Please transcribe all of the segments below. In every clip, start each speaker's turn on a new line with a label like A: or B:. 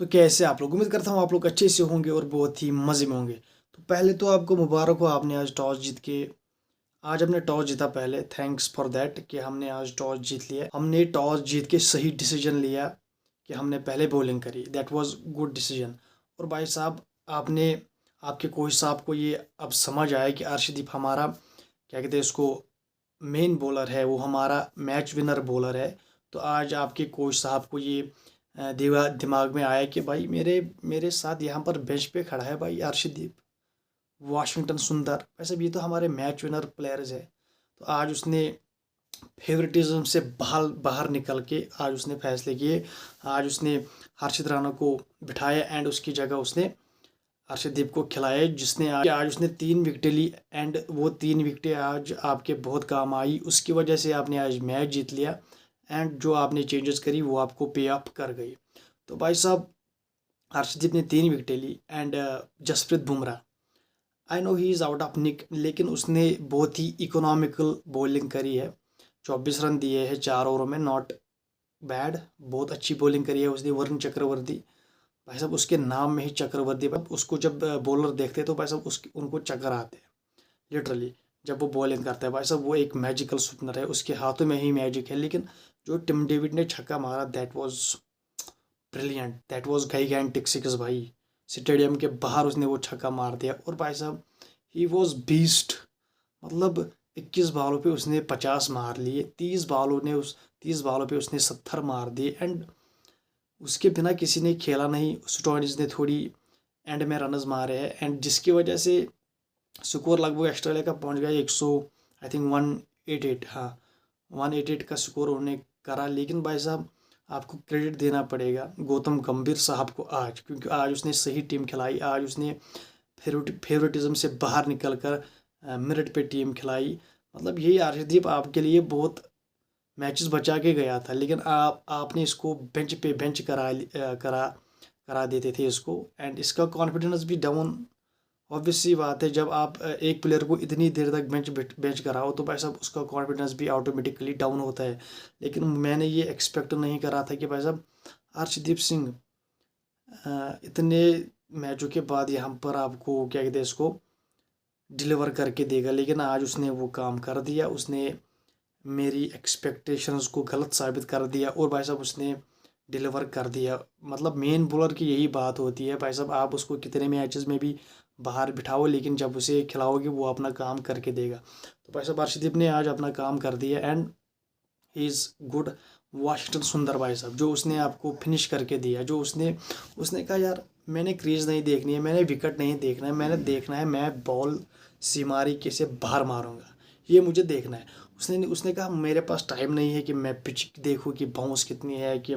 A: तो कैसे आप लोग, उम्मीद करता हूँ आप लोग अच्छे से होंगे और बहुत ही मज़े में होंगे। तो पहले तो आपको मुबारक हो, आपने आज टॉस जीत के आज हमने टॉस जीता। पहले थैंक्स फॉर दैट कि हमने आज टॉस जीत लिया। हमने टॉस जीत के सही डिसीजन लिया कि हमने पहले बॉलिंग करी। That was good decision. और भाई साहब, आपने आपके कोच साहब को ये अब समझ आया कि अर्शदीप हमारा क्या कहते हैं उसको मेन बॉलर है, वो हमारा मैच विनर बॉलर है। तो आज आपके कोच साहब को ये दिमाग में आया कि भाई मेरे मेरे साथ यहाँ पर बेंच पे खड़ा है भाई अर्शदीप, वाशिंगटन सुंदर, वैसे भी ये तो हमारे मैच विनर प्लेयर्स है। तो आज उसने फेवरेटिज्म से बाहर बाहर निकल के आज उसने फैसले किए। आज उसने हर्षित राणा को बिठाया एंड उसकी जगह उसने अर्शदीप को खिलाया, जिसने आज उसने 3 विकेटें ली एंड वो 3 विकेटें आज आपके बहुत काम आई। उसकी वजह से आपने आज मैच जीत लिया एंड जो आपने चेंजेस करी वो आपको पे ऑफ कर गई। तो भाई साहब, अर्शदीप ने 3 विकेटें ली and Jasprit Bumrah, I know he is out of nick, लेकिन उसने बहुत ही इकोनॉमिकल बॉलिंग करी है। 24 रन दिए हैं 4 ओवरों में, नॉट बैड, बहुत अच्छी बॉलिंग करी है उसने। वरुण चक्रवर्ती, भाई साहब उसके नाम में ही चक्रवर्ती, उसको जब बॉलर देखते हैं तो भाई साहब उसके उनको चक्कर आते हैं लिटरली। जब वो बॉलिंग करता है भाई साहब, वो एक मैजिकल स्पिनर है, उसके हाथों में ही मैजिक है। लेकिन जो टिम डेविड ने छक्का मारा, that was brilliant, that was gigantic six भाई। स्टेडियम के बाहर उसने वो छक्का मार दिया। और भाई साहब, ही वाज बीस्ट, मतलब 21 बॉलों पे उसने 50 मार लिए, 30 बॉलों पे उसने 70 मार दिए एंड उसके बिना किसी ने खेला नहीं। स्टोइनिस ने थोड़ी एंड में रनर्स मारे हैं एंड जिसकी वजह से स्कोर लगभग ऑस्ट्रेलिया का पहुंच गया 100, आई थिंक 188, हाँ 188 का स्कोर उन्होंने करा। लेकिन भाई साहब, आपको क्रेडिट देना पड़ेगा गौतम गंभीर साहब को आज, क्योंकि आज उसने सही टीम खिलाई। आज उसने फेवरेटिज्म से बाहर निकल कर मेरिट पे टीम खिलाई। मतलब यही अर्शदीप आपके लिए बहुत मैचेस बचा के गया था, लेकिन आपने इसको बेंच पे बेंच करा देते थे इसको एंड इसका कॉन्फिडेंस भी डाउन। ऑब्वियस सी बात है, जब आप एक प्लेयर को इतनी देर तक बेंच कराओ तो भाई साहब उसका कॉन्फिडेंस भी ऑटोमेटिकली डाउन होता है। लेकिन मैंने ये एक्सपेक्ट नहीं करा था कि भाई साहब अर्शदीप सिंह इतने मैचों के बाद यहाँ पर आपको क्या कहते हैं इसको डिलीवर करके देगा। लेकिन आज उसने वो काम कर दिया, उसने मेरी एक्सपेक्टेशंस को गलत साबित कर दिया और भाई साहब उसने डिलीवर कर दिया। मतलब मेन बॉलर की यही बात होती है भाई साहब, आप उसको कितने मैचेस में भी बाहर बिठाओ लेकिन जब उसे खिलाओगे वो अपना काम करके देगा। तो भाई साहब अर्शदीप ने आज अपना काम कर दिया and he is good. Washington सुंदर भाई साहब, जो उसने आपको फिनिश करके दिया, जो उसने उसने कहा यार मैंने क्रीज नहीं देखनी है, मैंने विकेट नहीं देखना है, मैंने देखना है मैं बॉल सीमारी कैसे बाहर मारूंगा, ये मुझे देखना है। उसने उसने कहा मेरे पास टाइम नहीं है कि मैं पिच देखूँ कि बाउंस कितनी है, कि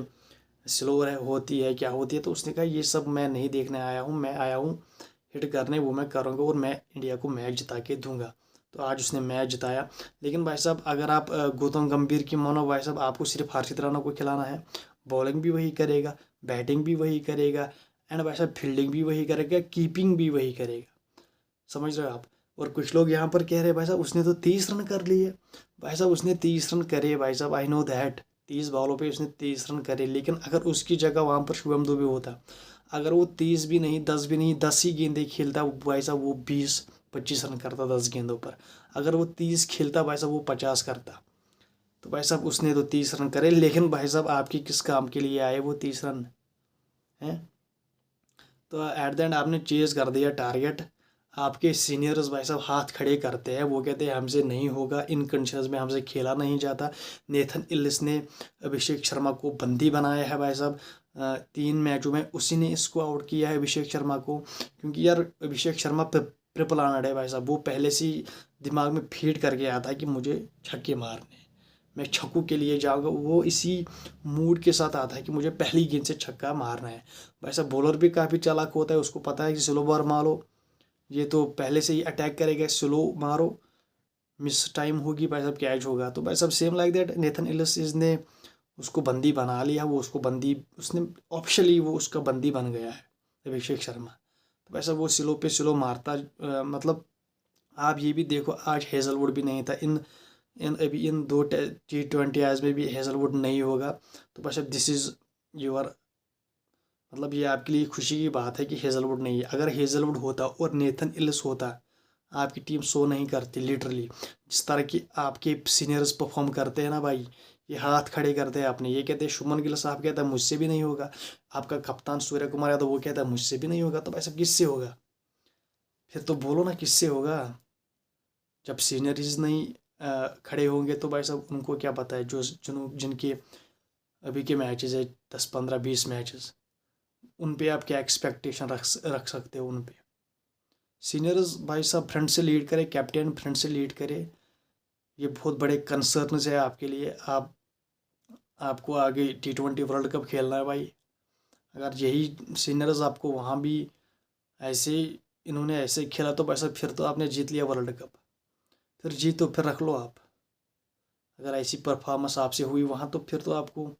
A: स्लो है होती है क्या होती है। तो उसने कहा ये सब मैं नहीं देखने आया हूँ, मैं आया हूँ हिट करने, वो मैं करूँगा और मैं इंडिया को मैच जिता के दूंगा। तो आज उसने मैच जिताया। लेकिन भाई साहब, अगर आप गौतम गंभीर की मानो भाई साहब, आपको सिर्फ हर्षित राणा को खिलाना है, बॉलिंग भी वही करेगा, बैटिंग भी वही करेगा एंड भाई साहब फील्डिंग भी वही करेगा, कीपिंग भी वही करेगा। समझ रहे हो आप। और कुछ लोग यहाँ पर कह रहे हैं भाई साहब उसने तो 30 रन कर लिए। भाई साहब उसने 30 रन करे भाई साहब, आई नो दैट 30 बॉलों पे उसने 30 रन करे। लेकिन अगर उसकी जगह वहाँ पर शुभम दुबे होता, अगर वो 30 भी नहीं, 10 भी नहीं, 10 ही गेंदें खेलता भाई साहब, वो 20-25 रन करता 10 गेंदों पर। अगर वो 30 खेलता भाई साहब, वो 50 करता। तो भाई साहब उसने तो 30 रन करे, लेकिन भाई साहब आपके किस काम के लिए आए वो 30 रन हैं। तो एट द एंड आपने चेज कर दिया टारगेट। आपके सीनियर्स भाई साहब हाथ खड़े करते हैं, वो कहते हैं हमसे नहीं होगा, इन कंडीशंस में हमसे खेला नहीं जाता। नेथन इल्लिस ने अभिषेक शर्मा को बंदी बनाया है भाई साहब, 3 मैचों में उसी ने इसको आउट किया है अभिषेक शर्मा को। क्योंकि यार अभिषेक शर्मा ट्रिपल आनर्ड है भाई साहब, वो पहले से ही दिमाग में फीड करके आया था कि मुझे छक्के मारने, मैं छक्कों के लिए जाऊंगा। वो इसी मूड के साथ आता है कि मुझे पहली गेंद से छक्का मारना है। भाई साहब बॉलर भी काफ़ी चालाक होता है, उसको पता है कि स्लो बॉल मारो, ये तो पहले से ही अटैक करेगा, स्लो मारो, मिस टाइम होगी भाई साहब कैच होगा। तो भाई साहब सेम लाइक दैट नेथन इलिस ने उसको बंदी बना लिया, वो उसको बंदी उसने ऑफिशियली वो उसका बंदी बन गया है अभिषेक शर्मा। तो भाई साहब वो स्लो पे स्लो मारता, मतलब आप ये भी देखो आज हेजलवुड भी नहीं था अभी इन 2 T20 में भी हेजलवुड नहीं होगा। तो भाई साहब दिस इज़ योर मतलब ये आपके लिए खुशी की बात है कि हेज़लवुड नहीं है। अगर हेज़लवुड होता और नेथन इलिस होता, आपकी टीम सो नहीं करती लिटरली। जिस तरह की आपके सीनियर्स परफॉर्म करते हैं ना भाई, ये हाथ खड़े करते हैं अपने, ये कहते हैं शुभमन गिल साहब कहता है मुझसे भी नहीं होगा, आपका कप्तान सूर्य कुमार यादव वो कहता है मुझसे भी नहीं होगा, तो भाई साहब किससे होगा? फिर तो बोलो ना किससे होगा। जब सीनियर्स नहीं खड़े होंगे तो भाई साहब उनको क्या पता है, जो जिनके अभी के मैचेस है 10 15 20 मैचेस, उन पे आप क्या एक्सपेक्टेशन रख सकते हो उन पे। सीनियर्स भाई साहब फ्रंट से लीड करे, कैप्टन फ्रंट से लीड करे, ये बहुत बड़े कंसर्न्स है आपके लिए। आपको आगे T20 वर्ल्ड कप खेलना है भाई। अगर यही सीनियर्स आपको वहाँ भी ऐसे इन्होंने ऐसे खेला तो भाई साहब फिर तो आपने जीत लिया वर्ल्ड कप। फिर जीतो, फिर रख लो आप। अगर ऐसी परफॉर्मेंस आपसे हुई वहाँ तो फिर तो आपको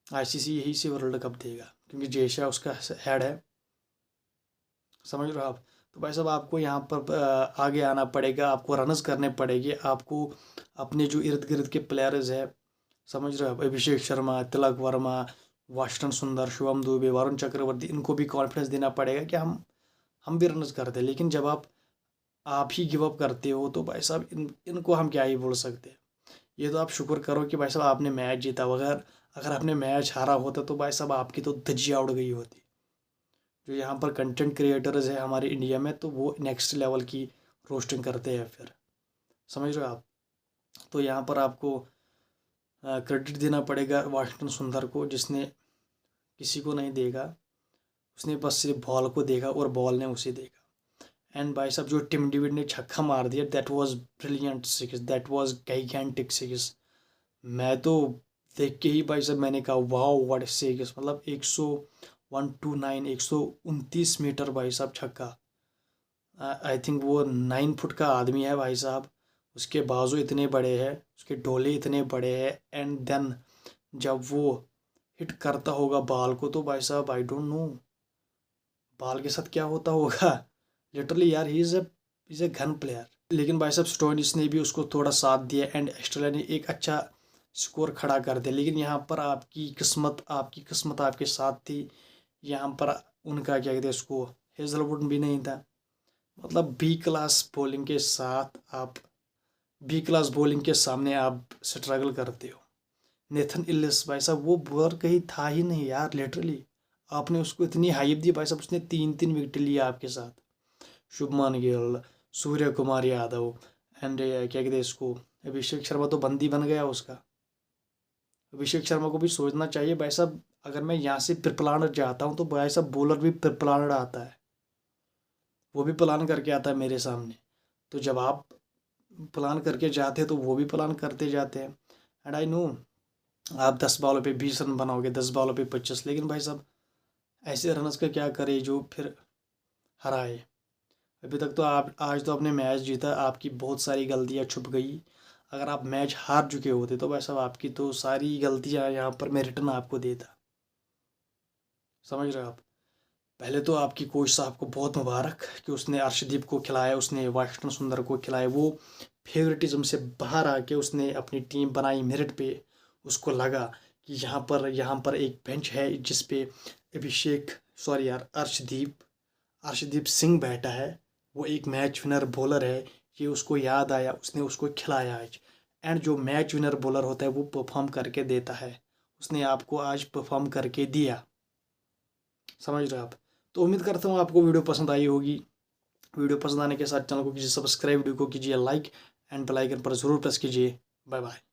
A: ICC यही से वर्ल्ड कप देगा, क्योंकि जेशा उसका हेड है। समझ रहे हो आप? तो भाई साहब आपको यहाँ पर आगे आना पड़ेगा, आपको रनर्स करने पड़ेंगे, आपको अपने जो इर्द गिर्द के प्लेयर्स है, समझ रहे हो आप, अभिषेक शर्मा, तिलक वर्मा, वाशिंगटन सुंदर, शिवम दुबे, वरुण चक्रवर्ती, इनको भी कॉन्फिडेंस देना पड़ेगा कि हम भी रनर्स करते हैं। लेकिन जब आप ही गिव अप करते हो तो भाई साहब इनको हम क्या ही बोल सकते हैं। ये तो आप शुक्र करो कि भाई साहब आपने मैच जीता। अगर आपने मैच हारा होता तो भाई साहब आपकी तो धज्जियाँ उड़ गई होती। जो यहाँ पर कंटेंट क्रिएटर्स है हमारे इंडिया में, तो वो नेक्स्ट लेवल की रोस्टिंग करते हैं फिर। समझ रहे हो आप? तो यहाँ पर आपको क्रेडिट देना पड़ेगा वाशिंगटन सुंदर को, जिसने किसी को नहीं देखा, उसने बस सिर्फ बॉल को देखा और बॉल ने उसे देखा। एंड भाई साहब जो टिम डेविड ने छक्का मार दिया, that was brilliant six, that was gigantic six. मैं तो देख के ही भाई साहब मैंने कहा वाओ व्हाट सिक्स। मतलब 129 मीटर भाई साहब छक्का। आई थिंक वो 9 फुट का आदमी है भाई साहब, उसके बाजू इतने बड़े हैं, उसके डोले इतने बड़े हैं। एंड देन जब वो हिट करता होगा बॉल को तो भाई साहब आई डोंट नो बॉल के साथ क्या होता होगा। लिटरली यार, he is a gun player. लेकिन भाई साहब स्टोइनिस ने भी उसको थोड़ा साथ दिया एंड ऑस्ट्रेलिया ने एक अच्छा स्कोर खड़ा कर दिया। लेकिन यहाँ पर आपकी किस्मत आपके साथ थी। यहाँ पर उनका क्या कहते हैं उसको, हेजलवुड भी नहीं था। मतलब बी क्लास बॉलिंग के सामने आप स्ट्रगल करते हो। नेथन इलिस भाई साहब वो बॉलर कहीं था ही नहीं यार, लिटरली। आपने उसको इतनी हाइप दी भाई साहब, उसने 3 3 विकेट लिया आपके साथ। शुभमन गिल, सूर्य कुमार यादव एंड क्या कहते हैं इसको, अभिषेक शर्मा तो बंदी बन गया उसका। अभिषेक शर्मा को भी सोचना चाहिए भाई साहब, अगर मैं यहाँ से प्रिप्लानर जाता हूँ तो भाई साहब बॉलर भी प्रिप्लानर आता है, वो भी प्लान करके आता है मेरे सामने। तो जब आप प्लान करके जाते हैं तो वो भी प्लान करते जाते हैं। एंड आई नो आप 10 बॉलों पे 20 रन बनाओगे, 10 बॉलों पे 25, लेकिन भाई साहब ऐसे रनर्स का क्या करे जो फिर हराए। अभी तक तो आप आज तो आपने मैच जीता, आपकी बहुत सारी गलतियां छुप गई। अगर आप मैच हार चुके होते तो भाई साहब आपकी तो सारी गलतियां यहाँ पर मैं रिटर्न आपको देता। समझ रहे हो आप? पहले तो आपकी कोच साहब को बहुत मुबारक कि उसने अर्शदीप को खिलाया, उसने वाशिंगटन सुंदर को खिलाया। वो फेवरेटिज्म से बाहर आके उसने अपनी टीम बनाई मेरिट पे। उसको लगा कि यहाँ पर एक बेंच है जिस पे अर्शदीप सिंह बैठा है, वो एक मैच विनर बॉलर है। ये उसको याद आया, उसने उसको खिलाया आज। एंड जो मैच विनर बॉलर होता है वो परफॉर्म करके देता है, उसने आपको आज परफॉर्म करके दिया। समझ रहे हो आप? तो उम्मीद करता हूँ आपको वीडियो पसंद आई होगी। वीडियो पसंद आने के साथ चैनल को कीजिए सब्सक्राइब, वीडियो को कीजिए लाइक एंड बेल आइकन पर ज़रूर प्रेस कीजिए। Bye bye.